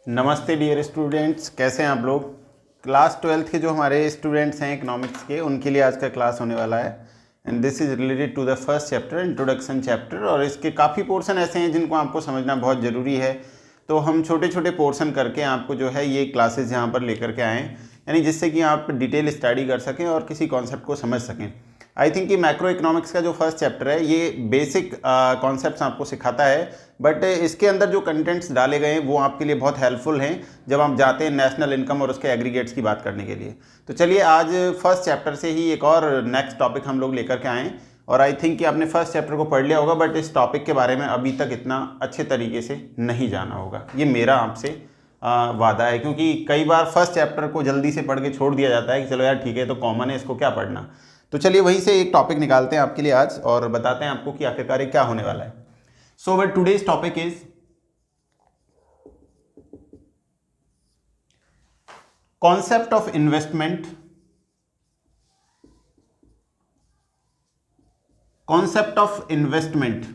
नमस्ते dear students, कैसे हैं आप लोग। क्लास 12th के जो हमारे स्टूडेंट्स हैं इकोनॉमिक्स के, उनके लिए आज का क्लास होने वाला है and this is related to the first chapter, introduction chapter. और इसके काफ़ी पोर्शन ऐसे हैं जिनको आपको समझना बहुत ज़रूरी है, तो हम छोटे छोटे पोर्शन करके आपको जो है ये क्लासेस यहाँ पर लेकर के आएँ, यानी जिससे कि आप डिटेल स्टडी कर सकें और किसी कॉन्सेप्ट को समझ सकें। आई थिंक कि मैक्रो इकोनॉमिक्स का जो फर्स्ट चैप्टर है ये बेसिक कॉन्सेप्ट्स आपको सिखाता है, बट इसके अंदर जो कंटेंट्स डाले गए हैं वो आपके लिए बहुत हेल्पफुल हैं जब आप जाते हैं नेशनल इनकम और उसके एग्रीगेट्स की बात करने के लिए। तो चलिए आज फर्स्ट चैप्टर से ही एक और नेक्स्ट टॉपिक हम लोग लेकर के आएँ। और आई थिंक कि आपने फर्स्ट चैप्टर को पढ़ लिया होगा, बट इस टॉपिक के बारे में अभी तक इतना अच्छे तरीके से नहीं जाना होगा, ये मेरा आपसे वादा है। क्योंकि कई बार फर्स्ट चैप्टर को जल्दी से पढ़ के छोड़ दिया जाता है कि चलो यार ठीक है, तो कॉमन है, इसको क्या पढ़ना। तो चलिए वहीं से एक टॉपिक निकालते हैं आपके लिए आज और बताते हैं आपको कि आखिरकार क्या होने वाला है। So but today's topic is concept of investment, concept of investment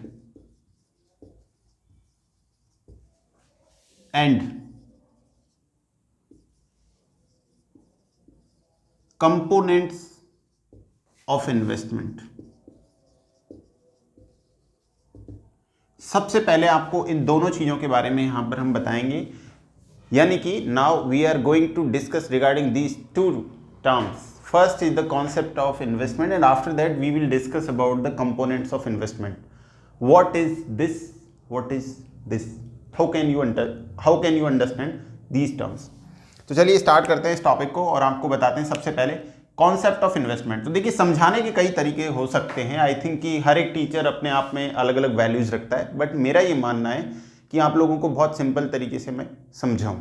and components of investment. सबसे पहले आपको इन दोनों चीजों के बारे में यहां पर हम बताएंगे, यानी कि now we are going to discuss regarding these two terms. First is the concept of investment and after that we will discuss about the components of investment. What is this, what is this, how can you understand these terms. तो चलिए start करते हैं इस topic को और आपको बताते हैं सबसे पहले कॉन्सेप्ट ऑफ इन्वेस्टमेंट। तो देखिए, समझाने के कई तरीके हो सकते हैं। आई थिंक कि हर एक टीचर अपने आप में अलग अलग वैल्यूज रखता है, बट मेरा ये मानना है कि आप लोगों को बहुत सिंपल तरीके से मैं समझाऊं।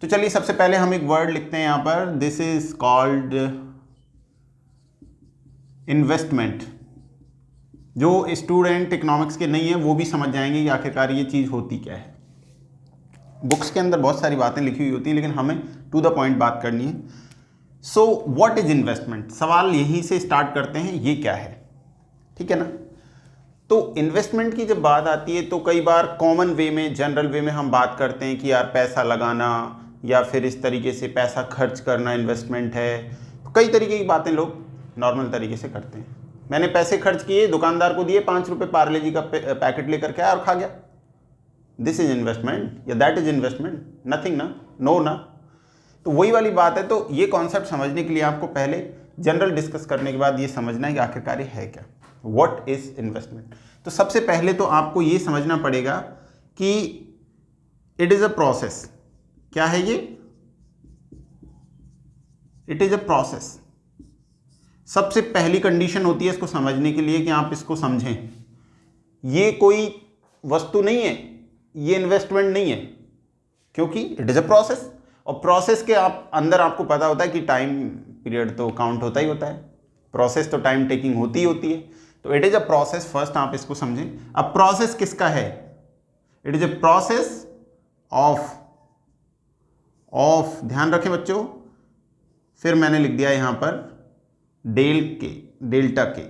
तो चलिए सबसे पहले हम एक वर्ड लिखते हैं यहाँ पर, दिस इज कॉल्ड इन्वेस्टमेंट। जो स्टूडेंट इकोनॉमिक्स के नहीं है वो भी समझ जाएंगे कि आखिरकार ये चीज़ होती क्या है। बुक्स के अंदर बहुत सारी बातें लिखी हुई होती है, लेकिन हमें टू द पॉइंट बात करनी है। सो व्हाट इज इन्वेस्टमेंट, सवाल यहीं से स्टार्ट करते हैं, ये क्या है, ठीक है ना। तो इन्वेस्टमेंट की जब बात आती है तो कई बार कॉमन वे में, जनरल वे में हम बात करते हैं कि यार पैसा लगाना या फिर इस तरीके से पैसा खर्च करना इन्वेस्टमेंट है। तो कई तरीके की बातें लोग नॉर्मल तरीके से करते हैं। मैंने पैसे खर्च किए, दुकानदार को दिए, 5 रुपये पार्ले जी का पैकेट लेकर के आया और खा गया, दिस इज इन्वेस्टमेंट या दैट इज इन्वेस्टमेंट, नथिंग ना, नो ना। तो वही वाली बात है। तो ये कॉन्सेप्ट समझने के लिए आपको पहले जनरल डिस्कस करने के बाद ये समझना है कि आखिरकार ये है क्या, व्हाट इज इन्वेस्टमेंट। तो सबसे पहले तो आपको ये समझना पड़ेगा कि इट इज अ प्रोसेस। क्या है ये? It is a process. सबसे पहली कंडीशन होती है इसको समझने के लिए कि आप इसको समझें। ये कोई वस्तु नहीं है, ये इन्वेस्टमेंट नहीं है, क्योंकि इट इज अ प्रोसेस। और प्रोसेस के अंदर आपको पता होता है कि टाइम पीरियड तो काउंट होता ही होता है, प्रोसेस तो टाइम टेकिंग होती ही होती है। तो it is a process, first आप इसको समझें। अब प्रोसेस किसका है? It is a process of ध्यान रखें बच्चों, फिर मैंने लिख दिया यहां पर डेल्टा के।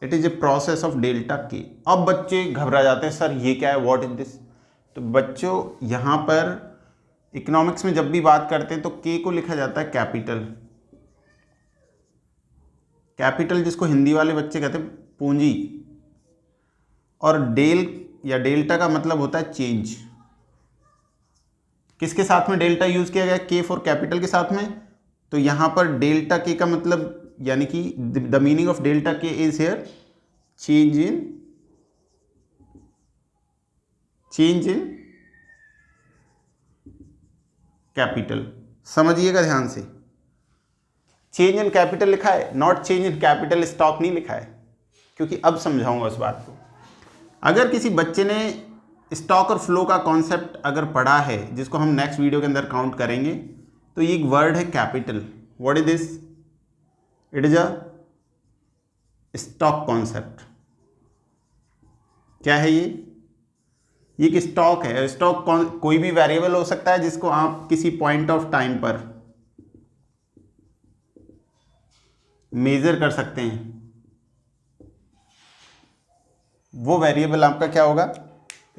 It is a process of delta के। अब बच्चे घबरा जाते हैं, सर ये क्या है, व्हाट इज दिस। तो बच्चों यहां पर इकोनॉमिक्स में जब भी बात करते हैं तो के को लिखा जाता है कैपिटल। कैपिटल जिसको हिंदी वाले बच्चे कहते हैं पूंजी, और डेल या डेल्टा का मतलब होता है चेंज। किसके साथ में डेल्टा यूज किया गया? के फॉर कैपिटल के साथ में। तो यहां पर डेल्टा के का मतलब, यानी कि द मीनिंग ऑफ डेल्टा के is here change in capital. समझिएगा ध्यान से, चेंज इन कैपिटल लिखा है, not change in capital stock नहीं लिखा है, क्योंकि अब समझाऊंगा उस बात को। अगर किसी बच्चे ने स्टॉक और फ्लो का कॉन्सेप्ट अगर पढ़ा है, जिसको हम नेक्स्ट वीडियो के अंदर काउंट करेंगे, तो ये एक वर्ड है capital. What is this? It is a stock concept. क्या है ये? एक स्टॉक है। स्टॉक कोई भी वेरिएबल हो सकता है जिसको आप किसी पॉइंट ऑफ टाइम पर मेजर कर सकते हैं। वो वेरिएबल आपका क्या होगा?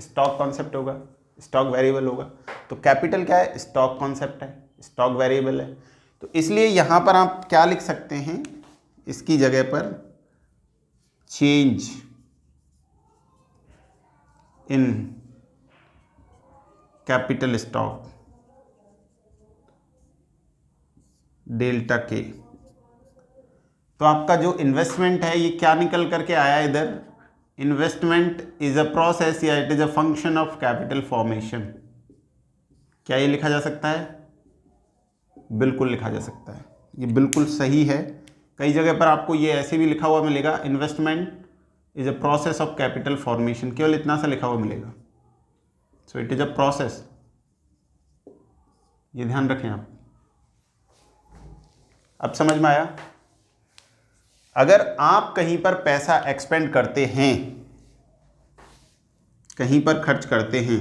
स्टॉक कॉन्सेप्ट होगा, स्टॉक वेरिएबल होगा। तो कैपिटल क्या है, स्टॉक कॉन्सेप्ट है, स्टॉक वेरिएबल है। तो इसलिए यहाँ पर आप क्या लिख सकते हैं, इसकी जगह पर change in capital stock delta के। तो आपका जो इन्वेस्टमेंट है ये क्या निकल करके आया इधर, इन्वेस्टमेंट इज अ प्रोसेस या it is a function of capital formation. क्या ये लिखा जा सकता है, बिल्कुल लिखा जा सकता है, ये बिल्कुल सही है। कई जगह पर आपको ये ऐसे भी लिखा हुआ मिलेगा, investment is a process of capital formation, केवल इतना सा लिखा हुआ मिलेगा। So it is a process, ये ध्यान रखें आप। अब समझ में आया। अगर आप कहीं पर पैसा एक्सपेंड करते हैं, कहीं पर खर्च करते हैं,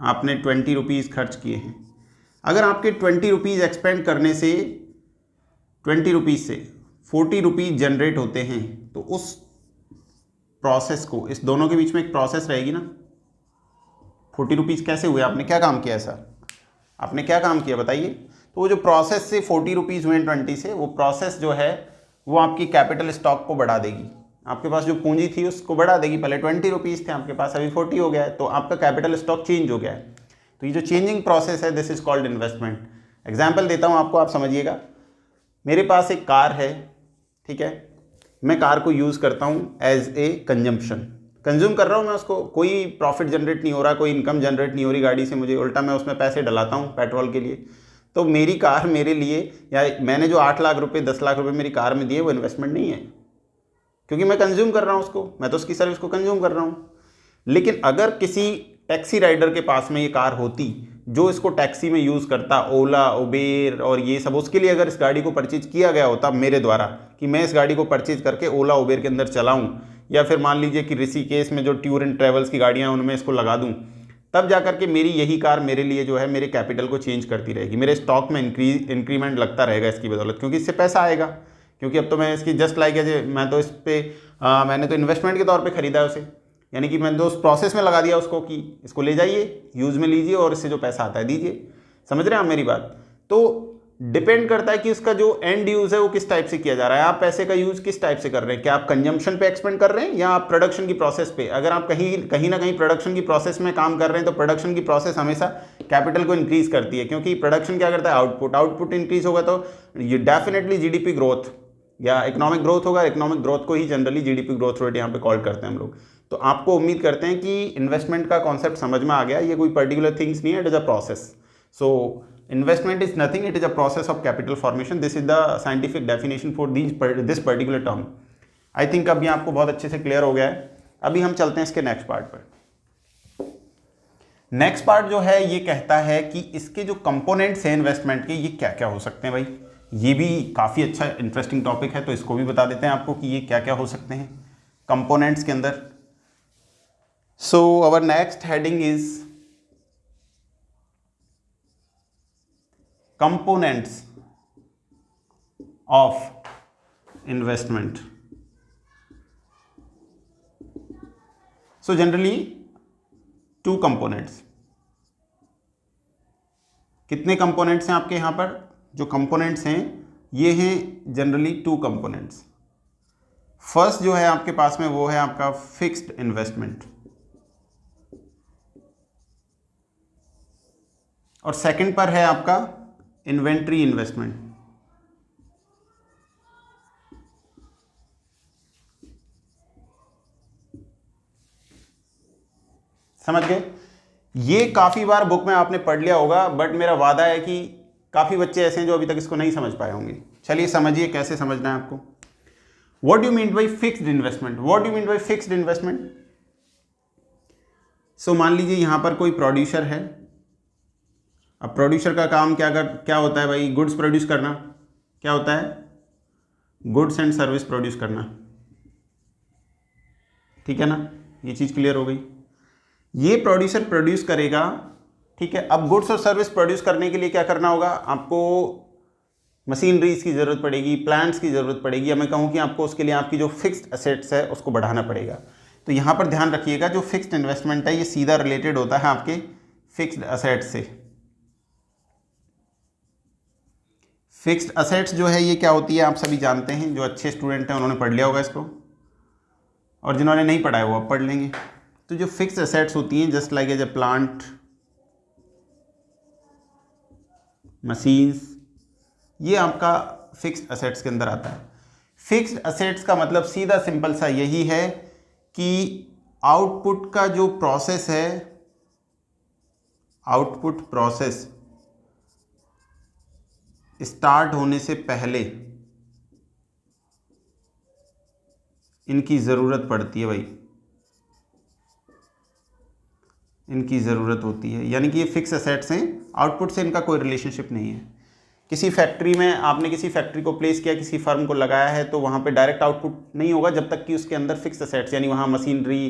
आपने 20 रुपीज़ खर्च किए हैं, अगर आपके 20 रुपीज़ एक्सपेंड करने से 20 रुपीज़ से 40 रुपीज़ जनरेट होते हैं, तो उस प्रोसेस को, इस दोनों के बीच में एक प्रोसेस रहेगी ना। 40 रुपीज़ कैसे हुए, आपने क्या काम किया ऐसा, आपने क्या काम किया बताइए। तो वो जो प्रोसेस से 40 रुपीज़ हुए 20 से, वो प्रोसेस जो है वो आपकी कैपिटल स्टॉक को बढ़ा देगी। आपके पास जो पूंजी थी उसको बढ़ा देगी। पहले 20 रुपीज़ थे आपके पास, अभी 40 हो गया है, तो आपका कैपिटल स्टॉक चेंज हो गया है। तो ये जो चेंजिंग प्रोसेस है, this is called investment. Example देता हूँ आपको, आप समझिएगा। मेरे पास एक कार है, ठीक है, मैं कार को यूज़ करता हूँ एज ए कंज्यूम कर रहा हूँ मैं उसको, कोई प्रॉफिट जनरेट नहीं हो रहा, कोई इनकम जनरेट नहीं हो रही गाड़ी से मुझे, उल्टा मैं उसमें पैसे डलाता हूँ पेट्रोल के लिए। तो मेरी कार मेरे लिए, या मैंने जो 8 लाख रुपए 10 लाख रुपए मेरी कार में दिए, वो इन्वेस्टमेंट नहीं है, क्योंकि मैं कंज्यूम कर रहा हूँ उसको, मैं तो उसकी सर्विस को कंज्यूम कर रहा हूँ। लेकिन अगर किसी टैक्सी राइडर के पास में ये कार होती जो इसको टैक्सी में यूज़ करता, ओला उबेर और ये सब, उसके लिए अगर इस गाड़ी को परचेज किया गया होता मेरे द्वारा, कि मैं इस गाड़ी को परचेज करके ओला उबेर के अंदर चलाऊं, या फिर मान लीजिए कि ऋषिकेश में जो टूर एंड ट्रेवल्स की गाड़ियाँ उनमें इसको लगा दूं, तब जाकर के मेरी यही कार मेरे लिए जो है मेरे कैपिटल को चेंज करती रहेगी, मेरे स्टॉक में इंक्रीमेंट लगता रहेगा इसकी बदौलत, क्योंकि इससे पैसा आएगा। क्योंकि अब तो मैं इसकी जस्ट लाइक एज, मैं तो इस पर मैंने तो इन्वेस्टमेंट के तौर पे खरीदा है उसे, यानी कि मैंने तो उस प्रोसेस में लगा दिया उसको कि इसको ले जाइए, यूज़ में लीजिए और इससे जो पैसा आता है दीजिए। समझ रहे हैं आप मेरी बात। तो डिपेंड करता है कि उसका जो एंड यूज़ है वो किस टाइप से किया जा रहा है, आप पैसे का यूज़ किस टाइप से कर रहे हैं, क्या आप कंजम्पशन पे एक्सपेंड कर रहे हैं या आप प्रोडक्शन की प्रोसेस पे। अगर आप कहीं ना कहीं प्रोडक्शन की प्रोसेस में काम कर रहे हैं, तो प्रोडक्शन की प्रोसेस हमेशा कैपिटल को इंक्रीज करती है, क्योंकि प्रोडक्शन क्या करता है, आउटपुट इंक्रीज होगा तो ये डेफिनेटली जीडीपी ग्रोथ या इकोनॉमिक ग्रोथ होगा। इकोनॉमिक ग्रोथ को ही जनरली जीडीपी ग्रोथ रेट यहाँ पे कॉल करते हैं हम लोग। तो आपको उम्मीद करते हैं कि इन्वेस्टमेंट का कॉन्सेप्ट समझ में आ गया। ये कोई पर्टिकुलर थिंग्स नहीं है, it is a process. So investment is nothing, it is a process of capital formation. This is the scientific definition for this particular term. I think अभी आपको बहुत अच्छे से क्लियर हो गया है। अभी हम चलते हैं इसके नेक्स्ट पार्ट पर। नेक्स्ट पार्ट जो है ये कहता है कि इसके जो कंपोनेंट्स हैं इन्वेस्टमेंट के, ये क्या क्या हो सकते हैं भाई। ये भी काफ़ी अच्छा इंटरेस्टिंग टॉपिक है, तो इसको भी बता देते हैं आपको कि ये क्या क्या हो सकते हैं कंपोनेंट्स के अंदर। So our next heading is components of investment. So generally 2 components. कितने कंपोनेंट्स हैं आपके यहां पर? जो कंपोनेंट्स हैं ये हैं जनरली 2 कंपोनेंट्स। फर्स्ट जो है आपके पास में वो है आपका फिक्स्ड इन्वेस्टमेंट, और सेकंड पर है आपका इन्वेंट्री इन्वेस्टमेंट। समझ गए? ये काफी बार बुक में आपने पढ़ लिया होगा, बट मेरा वादा है कि काफी बच्चे ऐसे हैं जो अभी तक इसको नहीं समझ पाए होंगे। चलिए समझिए कैसे समझना है आपको। What do you mean by fixed investment? What do you mean by fixed investment? So मान लीजिए यहां पर कोई प्रोड्यूसर है। अब प्रोड्यूसर का काम क्या होता है भाई? गुड्स प्रोड्यूस करना। क्या होता है? गुड्स एंड सर्विस प्रोड्यूस करना। ठीक है ना? ये चीज़ क्लियर हो गई। ये प्रोड्यूसर प्रोड्यूस करेगा, ठीक है। अब गुड्स और सर्विस प्रोड्यूस करने के लिए क्या करना होगा? आपको मशीनरीज की ज़रूरत पड़ेगी, प्लांट्स की ज़रूरत पड़ेगी, या मैं कहूँ कि आपको उसके लिए आपकी जो फिक्स्ड एसेट्स है उसको बढ़ाना पड़ेगा। तो यहाँ पर ध्यान रखिएगा, जो फिक्स्ड इन्वेस्टमेंट है ये सीधा रिलेटेड होता है आपके फिक्स्ड असेट्स से। फिक्स्ड असेट्स जो है ये क्या होती है आप सभी जानते हैं, जो अच्छे स्टूडेंट हैं उन्होंने पढ़ लिया होगा इसको, और जिन्होंने नहीं पढ़ा है वो अब पढ़ लेंगे। तो जो फिक्स्ड असेट्स होती हैं just like as a plant, machines, ये आपका फिक्स्ड असेट्स के अंदर आता है। फिक्स्ड असेट्स का मतलब सीधा सिंपल सा यही है कि आउटपुट का जो प्रोसेस है, आउटपुट प्रोसेस स्टार्ट होने से पहले इनकी ज़रूरत पड़ती है भाई, इनकी ज़रूरत होती है, यानी कि ये फिक्स असेट्स हैं, आउटपुट से इनका कोई रिलेशनशिप नहीं है। किसी फैक्ट्री में आपने किसी फैक्ट्री को प्लेस किया, किसी फर्म को लगाया है, तो वहाँ पे डायरेक्ट आउटपुट नहीं होगा जब तक कि उसके अंदर फिक्स असेट्स, यानी वहाँ मशीनरी,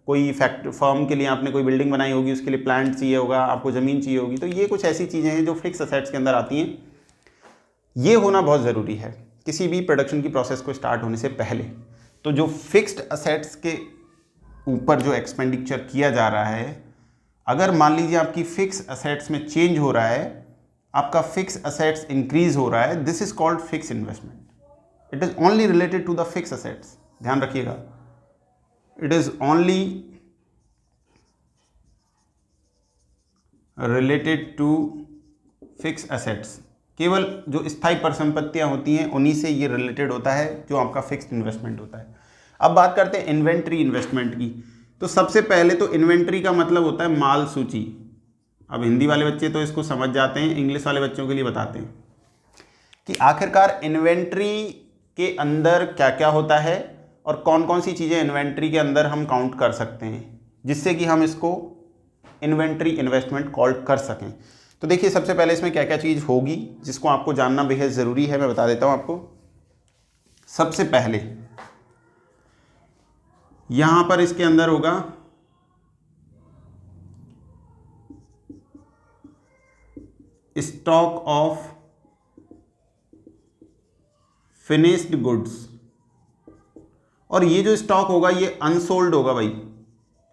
कोई फैक्ट्री फर्म के लिए आपने कोई बिल्डिंग बनाई होगी, उसके लिए प्लांट चाहिए होगा, आपको ज़मीन चाहिए होगी, तो ये कुछ ऐसी चीज़ें हैं जो फिक्स असेट्स के अंदर आती हैं। ये होना बहुत ज़रूरी है किसी भी प्रोडक्शन की प्रोसेस को स्टार्ट होने से पहले। तो जो फिक्स्ड असेट्स के ऊपर जो एक्सपेंडिचर किया जा रहा है, अगर मान लीजिए आपकी फिक्स असेट्स में चेंज हो रहा है, आपका फिक्स असेट्स इंक्रीज हो रहा है, this is called fix investment. It is only related to the fix assets, ध्यान रखिएगा, it is only related to fix assets. केवल जो स्थायी परिसंपत्तियां होती हैं उन्हीं से ये रिलेटेड होता है, जो आपका फिक्स्ड इन्वेस्टमेंट होता है। अब बात करते हैं इन्वेंट्री इन्वेस्टमेंट की। तो सबसे पहले तो इन्वेंट्री का मतलब होता है माल सूची। अब हिंदी वाले बच्चे तो इसको समझ जाते हैं, इंग्लिश वाले बच्चों के लिए बताते हैं कि आखिरकार इन्वेंट्री के अंदर क्या क्या होता है और कौन कौन सी चीज़ें इन्वेंट्री के अंदर हम काउंट कर सकते हैं, जिससे कि हम इसको इन्वेंट्री इन्वेस्टमेंट कॉल कर सकें। तो देखिए सबसे पहले इसमें क्या क्या चीज़ होगी जिसको आपको जानना बेहद ज़रूरी है, मैं बता देता हूँ आपको। सबसे पहले यहाँ पर इसके अंदर होगा स्टॉक ऑफ फिनिश्ड गुड्स, और ये जो स्टॉक होगा ये अनसोल्ड होगा भाई,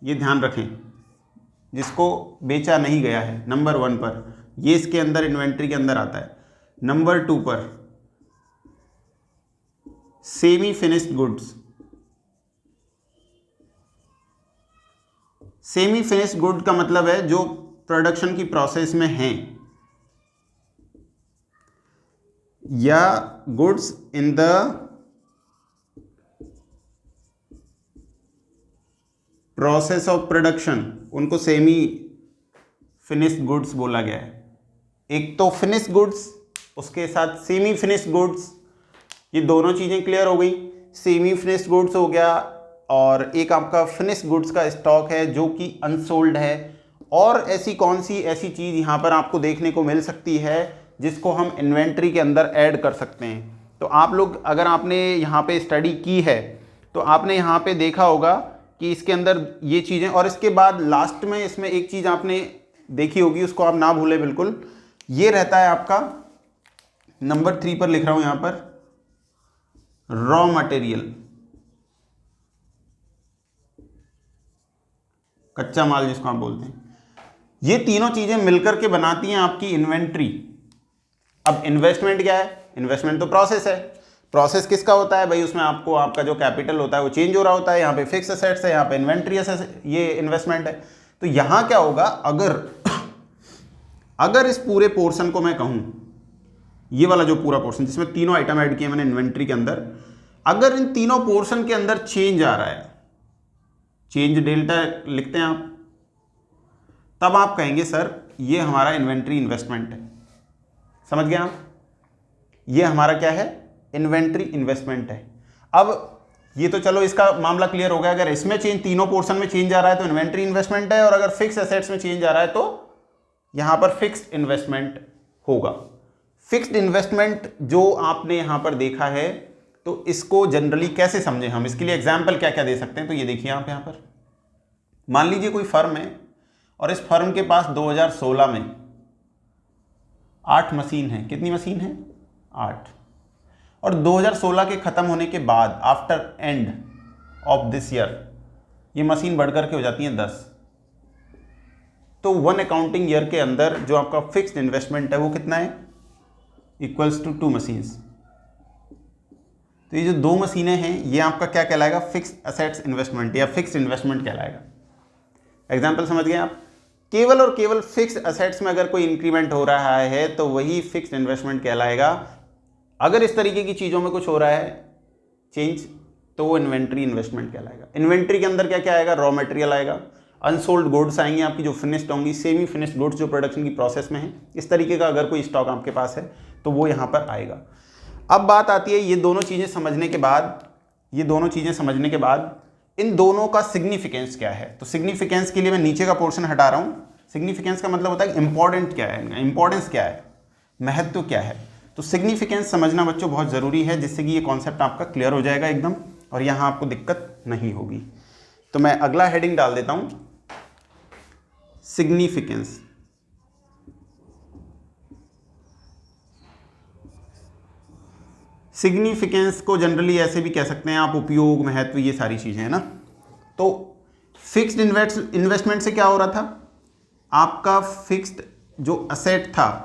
ये ध्यान रखें, जिसको बेचा नहीं गया है। नंबर 1 पर ये इसके अंदर इन्वेंट्री के अंदर आता है। नंबर 2 पर semi finished goods. Semi finished good का मतलब है जो प्रोडक्शन की प्रोसेस में हैं, या goods in the process of production, उनको सेमी फिनिश्ड गुड्स बोला गया है। एक तो फिनिश्ड गुड्स, उसके साथ सेमी फिनिश्ड गुड्स, ये दोनों चीज़ें क्लियर हो गई। सेमी फिनिश्ड गुड्स हो गया, और एक आपका फिनिश्ड गुड्स का स्टॉक है जो कि अनसोल्ड है। और ऐसी कौन सी ऐसी चीज़ यहाँ पर आपको देखने को मिल सकती है जिसको हम इन्वेंट्री के अंदर ऐड कर सकते हैं। तो आप लोग अगर आपने यहाँ पे स्टडी की है तो आपने यहाँ पे देखा होगा कि इसके अंदर ये चीज़ें, और इसके बाद लास्ट में इसमें एक चीज़ आपने देखी होगी, उसको आप ना भूलें बिल्कुल, ये रहता है आपका नंबर 3 पर लिख रहा हूँ यहाँ पर, रॉ मटेरियल, कच्चा माल जिसको आप बोलते हैं। ये तीनों चीज़ें मिलकर के बनाती हैं आपकी इन्वेंट्री। अब इन्वेस्टमेंट क्या है? इन्वेस्टमेंट तो प्रोसेस है। प्रोसेस किसका होता है भाई? उसमें आपको आपका जो कैपिटल होता है वो चेंज हो रहा होता है। यहाँ पे फिक्स असेट्स है, यहाँ पे इन्वेंट्री ये इन्वेस्टमेंट है। तो यहाँ क्या होगा, अगर इस पूरे पोर्शन को मैं कहूँ, ये वाला जो पूरा पोर्शन जिसमें तीनों आइटम ऐड किए मैंने इन्वेंट्री के अंदर, अगर इन तीनों पोर्शन के अंदर चेंज आ रहा है, चेंज डेल्टा लिखते हैं आप, तब आप कहेंगे सर ये हमारा इन्वेंट्री इन्वेस्टमेंट है। समझ गए आप? ये हमारा क्या है? इन्वेंट्री इन्वेस्टमेंट है। अब ये तो चलो इसका मामला क्लियर हो गया, अगर इसमें चेंज, तीनों पोर्शन में चेंज आ रहा है तो इन्वेंट्री इन्वेस्टमेंट है, और अगर फिक्स एसेट्स में चेंज आ रहा है तो यहां पर फिक्स्ड इन्वेस्टमेंट होगा। फिक्स्ड इन्वेस्टमेंट जो आपने यहां पर देखा है, तो इसको जनरली कैसे समझें हम, इसके लिए एग्जाम्पल क्या क्या दे सकते हैं। तो ये देखिए आप यहाँ पर मान लीजिए कोई फर्म है और इस फर्म के पास 2016 में 8 मशीन है। कितनी मशीन है? 8। और 2016 के ख़त्म होने के बाद, after end of this year, ये मशीन बढ़ कर के हो जाती है 10। तो 1 अकाउंटिंग ईयर के अंदर जो आपका फिक्स्ड इन्वेस्टमेंट है वो कितना है, इक्वल्स टू 2 मशीन्स। तो ये जो 2 मशीनें हैं ये आपका क्या कहलाएगा, फिक्स्ड असेट्स इन्वेस्टमेंट या फिक्स्ड इन्वेस्टमेंट कहलाएगा। एग्जाम्पल समझ गए आप, केवल और केवल फिक्स्ड असेट्स में अगर कोई इंक्रीमेंट हो रहा है तो वही फिक्स्ड इन्वेस्टमेंट कहलाएगा। अगर इस तरीके की चीज़ों में कुछ हो रहा है चेंज तो वो इन्वेंट्री इन्वेस्टमेंट कहलाएगा। इन्वेंट्री के अंदर क्या क्या आएगा, रॉ मटेरियल आएगा, अनसोल्ड गुड्स आएंगे आपकी जो फिनिश्ड होंगी, सेमी फिनिश्ड गुड्स जो प्रोडक्शन की प्रोसेस में है, इस तरीके का अगर कोई स्टॉक आपके पास है तो वो यहाँ पर आएगा। अब बात आती है ये दोनों चीज़ें समझने के बाद इन दोनों का सिग्निफिकेंस क्या है। तो सिग्निफिकेंस के लिए मैं नीचे का पोर्शन हटा रहा हूँ। सिग्निफिकेंस का मतलब होता है इंपॉर्टेंट क्या है, इंपॉर्टेंस क्या है, महत्व क्या है। तो सिग्निफिकेंस समझना बच्चों बहुत ज़रूरी है, जिससे कि ये कॉन्सेप्ट आपका क्लियर हो जाएगा एकदम और यहाँ आपको दिक्कत नहीं होगी। तो मैं अगला हेडिंग डाल देता हूँ, सिग्निफिकेंस। सिग्निफिकेंस को जनरली ऐसे भी कह सकते हैं आप, उपयोग, महत्व, ये सारी चीज़ें हैं ना। तो फिक्स्ड इन्वेस्टमेंट से क्या हो रहा था, आपका फिक्स्ड जो असेट था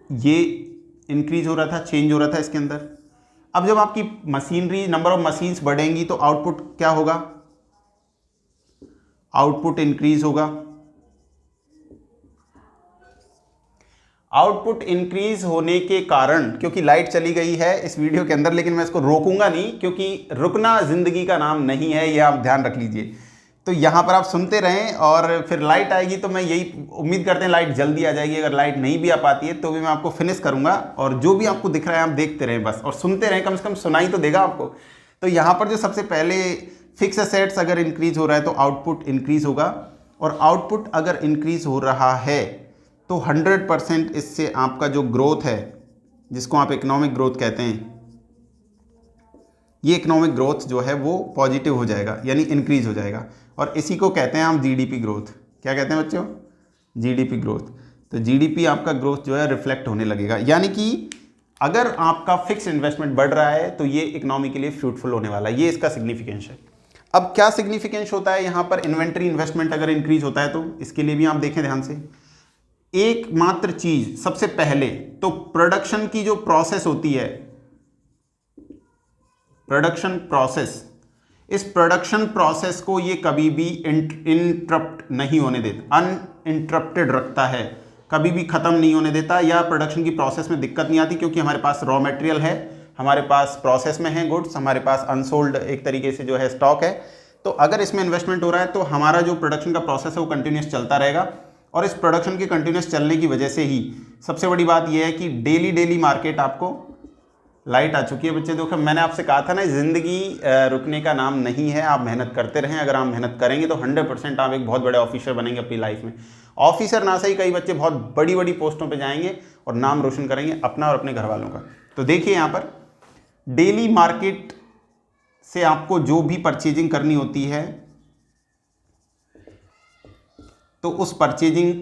ये इंक्रीज हो रहा था, चेंज हो रहा था इसके अंदर। अब जब आपकी मशीनरी, नंबर ऑफ मशीन्स बढ़ेंगी तो आउटपुट क्या होगा, आउटपुट इंक्रीज होगा। आउटपुट इंक्रीज होने के कारण, क्योंकि लाइट चली गई है इस वीडियो के अंदर, लेकिन मैं इसको रोकूंगा नहीं क्योंकि रुकना जिंदगी का नाम नहीं है, ये आप ध्यान रख लीजिए। तो यहाँ पर आप सुनते रहें और फिर लाइट आएगी तो मैं यही उम्मीद करते हैं लाइट जल्दी आ जाएगी। अगर लाइट नहीं भी आ पाती है तो भी मैं आपको फिनिश करूँगा और जो भी आपको दिख रहा है आप देखते रहें बस, और सुनते रहें, कम से कम सुनाई तो देगा आपको। तो यहाँ पर जो सबसे पहले फिक्स एसेट्स अगर इंक्रीज हो रहा है तो आउटपुट इंक्रीज होगा, और आउटपुट अगर इंक्रीज हो रहा है तो 100% इससे आपका जो ग्रोथ है, जिसको आप इकोनॉमिक ग्रोथ कहते हैं, ये इकोनॉमिक ग्रोथ जो है वो पॉजिटिव हो जाएगा, यानी इंक्रीज हो जाएगा। और इसी को कहते हैं हम जीडीपी ग्रोथ। क्या कहते हैं बच्चों, जीडीपी ग्रोथ। तो जीडीपी आपका ग्रोथ जो है रिफ्लेक्ट होने लगेगा, यानी कि अगर आपका फिक्स इन्वेस्टमेंट बढ़ रहा है तो ये इकोनॉमी के लिए फ्रूटफुल होने वाला है। ये इसका सिग्निफिकेंस है। अब क्या सिग्निफिकेंस होता है यहाँ पर, इन्वेंट्री इन्वेस्टमेंट अगर इंक्रीज होता है तो इसके लिए भी आप देखें ध्यान से। एकमात्र चीज सबसे पहले तो प्रोडक्शन की जो प्रोसेस होती है, प्रोडक्शन प्रोसेस, इस प्रोडक्शन प्रोसेस को ये कभी भी इंटरप्ट नहीं होने देता, अनइंटरप्टेड रखता है, कभी भी ख़त्म नहीं होने देता, या प्रोडक्शन की प्रोसेस में दिक्कत नहीं आती, क्योंकि हमारे पास रॉ मटेरियल है, हमारे पास प्रोसेस में है गुड्स, हमारे पास अनसोल्ड एक तरीके से जो है स्टॉक है। तो अगर इसमें इन्वेस्टमेंट हो रहा है तो हमारा जो प्रोडक्शन का प्रोसेस है वो कंटिन्यूस चलता रहेगा, और इस प्रोडक्शन के कंटिन्यूस चलने की वजह से ही सबसे बड़ी बात यह है कि डेली मार्केट आपको, लाइट आ चुकी है बच्चे, देखो मैंने आपसे कहा था ना, ज़िंदगी रुकने का नाम नहीं है, आप मेहनत करते रहें। अगर आप मेहनत करेंगे तो 100% आप एक बहुत बड़े ऑफिसर बनेंगे अपनी लाइफ में। ऑफिसर ना सही, कई बच्चे बहुत बड़ी बड़ी पोस्टों पे जाएंगे और नाम रोशन करेंगे अपना और अपने घर वालों का। तो देखिए यहाँ पर डेली मार्केट से आपको जो भी परचेजिंग करनी होती है तो उस परचेजिंग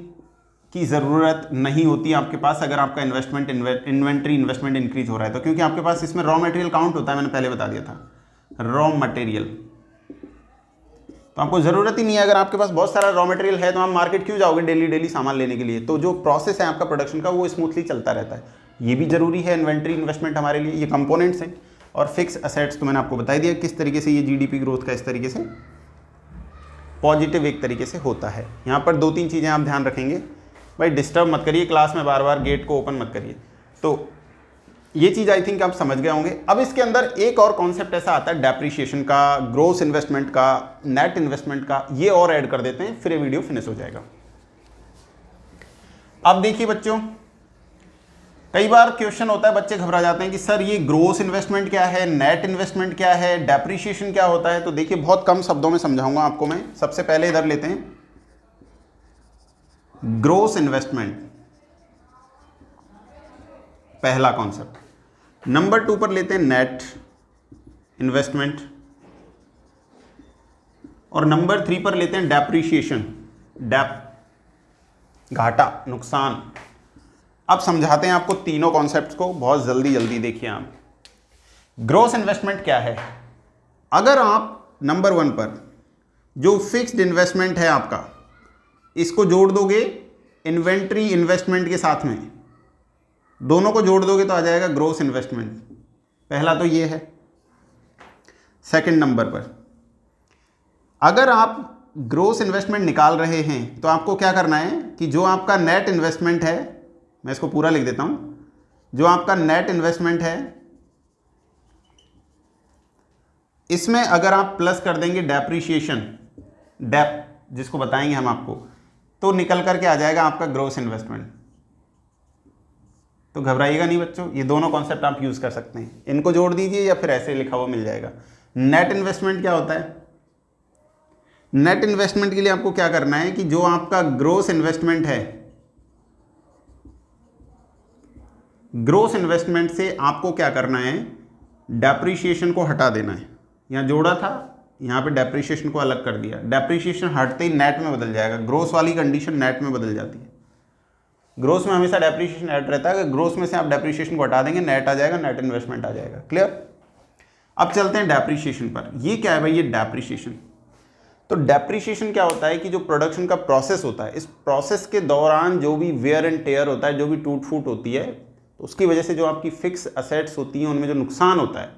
की ज़रूरत नहीं होती आपके पास अगर आपका इन्वेंट्री इन्वेस्टमेंट इंक्रीज हो रहा है तो, क्योंकि आपके पास इसमें रॉ मटेरियल काउंट होता है, मैंने पहले बता दिया था, रॉ मटेरियल। तो आपको ज़रूरत ही नहीं है, अगर आपके पास बहुत सारा रॉ मटेरियल है तो आप मार्केट क्यों जाओगे डेली सामान लेने के लिए। तो जो प्रोसेस है आपका प्रोडक्शन का वो स्मूथली चलता रहता है। ये भी ज़रूरी है इन्वेंट्री इन्वेस्टमेंट हमारे लिए, ये कंपोनेंट्स हैं। और फिक्स असेट्स तो मैंने आपको बता दिया किस तरीके से ये जीडीपी ग्रोथ का इस तरीके से पॉजिटिव एक तरीके से होता है। यहाँ पर 2-3 चीज़ें आप ध्यान रखेंगे भाई, डिस्टर्ब मत करिए क्लास में, बार बार गेट को ओपन मत करिए। तो ये चीज़ आई थिंक आप समझ गए होंगे। अब इसके अंदर एक और कॉन्सेप्ट ऐसा आता है डेप्रिसिएशन का, ग्रोस इन्वेस्टमेंट का, नेट इन्वेस्टमेंट का, ये और ऐड कर देते हैं, फिर ये वीडियो फिनिश हो जाएगा। अब देखिए बच्चों, कई बार क्वेश्चन होता है, बच्चे घबरा जाते हैं कि सर ये ग्रोस इन्वेस्टमेंट क्या है, नेट इन्वेस्टमेंट क्या है, डेप्रिसिएशन क्या होता है। तो देखिए बहुत कम शब्दों में समझाऊंगा आपको मैं। सबसे पहले इधर लेते हैं ग्रोस इन्वेस्टमेंट, पहला कॉन्सेप्ट। नंबर 2 पर लेते हैं नेट इन्वेस्टमेंट, और नंबर 3 पर लेते हैं डेप्रिसिएशन, घाटा, नुकसान। अब समझाते हैं आपको तीनों कॉन्सेप्ट्स को बहुत जल्दी देखिए आप। ग्रोस इन्वेस्टमेंट क्या है, अगर आप नंबर 1 पर जो फिक्स्ड इन्वेस्टमेंट है आपका, इसको जोड़ दोगे इन्वेंट्री इन्वेस्टमेंट के साथ में, दोनों को जोड़ दोगे तो आ जाएगा ग्रोस इन्वेस्टमेंट। पहला तो ये है। सेकंड नंबर पर अगर आप ग्रोस इन्वेस्टमेंट निकाल रहे हैं तो आपको क्या करना है कि जो आपका नेट इन्वेस्टमेंट है, मैं इसको पूरा लिख देता हूं, जो आपका नेट इन्वेस्टमेंट है इसमें अगर आप प्लस कर देंगे डेप्रीशिएशन, डेप जिसको बताएंगे हम आपको, तो निकल करके आ जाएगा आपका ग्रोस इन्वेस्टमेंट। तो घबराइएगा नहीं बच्चों, ये दोनों कॉन्सेप्ट आप यूज कर सकते हैं, इनको जोड़ दीजिए या फिर ऐसे लिखा हुआ मिल जाएगा। नेट इन्वेस्टमेंट क्या होता है? नेट इन्वेस्टमेंट के लिए आपको क्या करना है कि जो आपका ग्रोस इन्वेस्टमेंट है, ग्रोस इन्वेस्टमेंट से आपको क्या करना है, डेप्रीशिएशन को हटा देना है। यहां जोड़ा था, यहां पे डेप्रीशिएशन को अलग कर दिया, डेप्रीशिएशन हटते ही नेट में बदल जाएगा। ग्रोस वाली कंडीशन नेट में बदल जाती है। ग्रोस में हमेशा डेप्रीशिएशन ऐड रहता है, अगर ग्रोस में से आप डेप्रीशिएशन को हटा देंगे नेट आ जाएगा, नेट इन्वेस्टमेंट आ जाएगा। क्लियर? अब चलते हैं डेप्रीशिएशन पर। ये क्या है भाई? ये डेप्रीशिएशन। तो डेप्रीशिएशन क्या होता है कि जो प्रोडक्शन का प्रोसेस होता है, इस प्रोसेस के दौरान जो भी वेयर एंड टेयर होता है, जो भी टूट फूट होती है, तो उसकी वजह से जो आपकी फिक्स असेट्स होती हैं उनमें जो नुकसान होता है,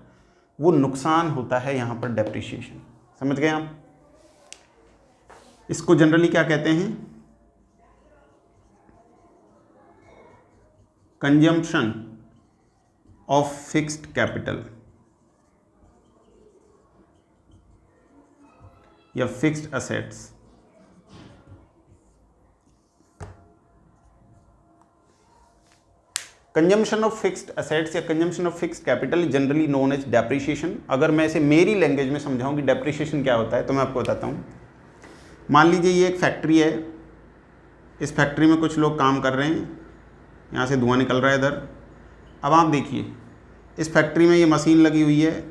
वो नुकसान होता है यहाँ पर डेप्रीशिएशन। समझ गए आप? इसको जनरली क्या कहते हैं? कंजम्पशन ऑफ फिक्स्ड कैपिटल या fixed assets. Consumption of fixed assets या consumption of fixed capital generally known as depreciation. अगर मैं इसे मेरी लैंग्वेज में समझाऊं कि डेप्रीशिएशन क्या होता है तो मैं आपको बताता हूं। मान लीजिए ये एक फैक्ट्री है, इस फैक्ट्री में कुछ लोग काम कर रहे हैं, यहाँ से धुआं निकल रहा है इधर। अब आप देखिए इस फैक्ट्री में ये मशीन लगी हुई है,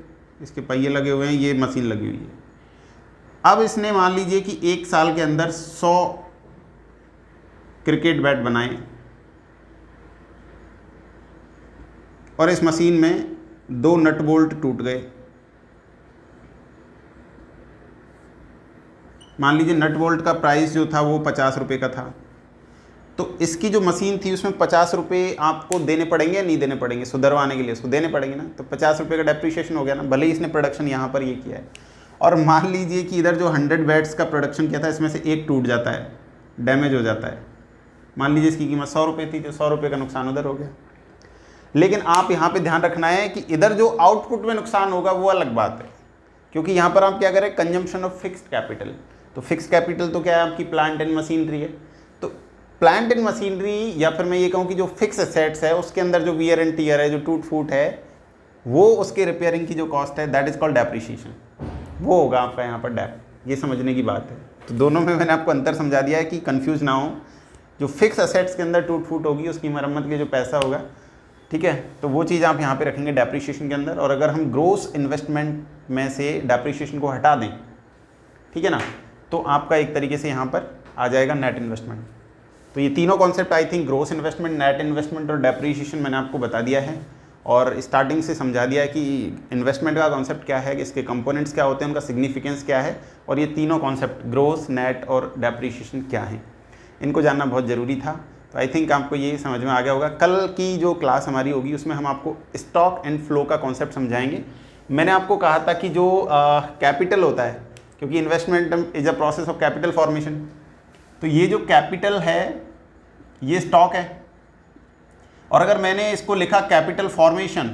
इसके पहिए लगे हुए हैं, ये मशीन लगी हुई है। अब इसने मान लीजिए कि एक साल के अंदर 100 क्रिकेट बैट बनाए और इस मशीन में 2 नट बोल्ट टूट गए। मान लीजिए नट बोल्ट का प्राइस जो था वो 50 रुपये का था, तो इसकी जो मशीन थी उसमें 50 रुपये आपको देने पड़ेंगे या नहीं देने पड़ेंगे? सुधरवाने के लिए उसको देने पड़ेंगे ना, तो 50 रुपये का डेप्रीशिएशन हो गया ना, भले ही इसने प्रोडक्शन यहाँ पर ये किया है। और मान लीजिए कि इधर जो 100 बैट्स का प्रोडक्शन किया था, इसमें से एक टूट जाता है, डैमेज हो जाता है। मान लीजिए इसकी कीमत 100 रुपये थी, तो 100 रुपये का नुकसान उधर हो गया। लेकिन आप यहाँ पे ध्यान रखना है कि इधर जो आउटपुट में नुकसान होगा वो अलग बात है, क्योंकि यहाँ पर आप क्या करें, कंजम्पशन ऑफ फिक्स्ड कैपिटल। तो फिक्स्ड कैपिटल तो क्या है? आपकी प्लांट एंड मशीनरी है। तो प्लांट एंड मशीनरी, या फिर मैं ये कहूँ कि जो फिक्स एसेट्स है उसके अंदर जो वियर एंड टियर है, जो टूट फूट है, वो उसके रिपेयरिंग की जो कॉस्ट है, दैट इज कॉल्ड डेप्रीशिएशन। वो होगा आपका यहाँ पर डेप। ये समझने की बात है। तो दोनों में मैंने आपको अंतर समझा दिया है कि कंफ्यूज ना हो। जो फिक्स एसेट्स के अंदर टूट फूट होगी उसकी मरम्मत के लिए जो पैसा होगा, ठीक है, तो वो चीज़ आप यहाँ पे रखेंगे डेप्रीशिएशन के अंदर। और अगर हम ग्रोस इन्वेस्टमेंट में से डेप्रीशिएशन को हटा दें, ठीक है ना, तो आपका एक तरीके से यहाँ पर आ जाएगा नेट इन्वेस्टमेंट। तो ये तीनों concept I think, gross investment, net investment और डेप्रीशिएशन, मैंने आपको बता दिया है और स्टार्टिंग से समझा दिया है कि इन्वेस्टमेंट का कॉन्सेप्ट क्या है, इसके कंपोनेंट्स क्या होते हैं, उनका सिग्निफिकेंस क्या है, और ये तीनों कॉन्सेप्ट ग्रोस, नेट और डेप्रीशिएशन क्या हैं, इनको जानना बहुत ज़रूरी था। तो आई थिंक आपको ये समझ में आ गया होगा। कल की जो क्लास हमारी होगी उसमें हम आपको स्टॉक एंड फ्लो का कॉन्सेप्ट समझाएंगे। मैंने आपको कहा था कि जो कैपिटल होता है, क्योंकि investment is a process of capital formation, तो ये जो कैपिटल है ये स्टॉक है। और अगर मैंने इसको लिखा capital formation,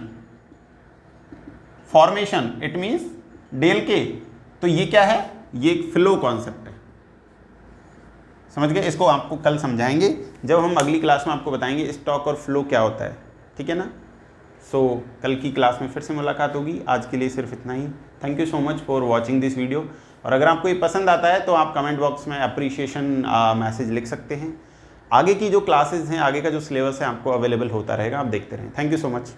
formation it means डेल के, तो ये क्या है? ये एक फ्लो कॉन्सेप्ट है। समझ गए? इसको आपको कल समझाएंगे जब हम अगली क्लास में आपको बताएंगे स्टॉक और फ्लो क्या होता है, ठीक है ना। सो कल की क्लास में फिर से मुलाकात होगी। आज के लिए सिर्फ इतना ही। Thank you so much for watching this video. और अगर आपको ये पसंद आता है तो आप कमेंट बॉक्स में अप्रिशिएशन मैसेज लिख सकते हैं। आगे की जो क्लासेज हैं, आगे का जो सिलेबस है आपको अवेलेबल होता रहेगा, आप देखते रहें। Thank you so much.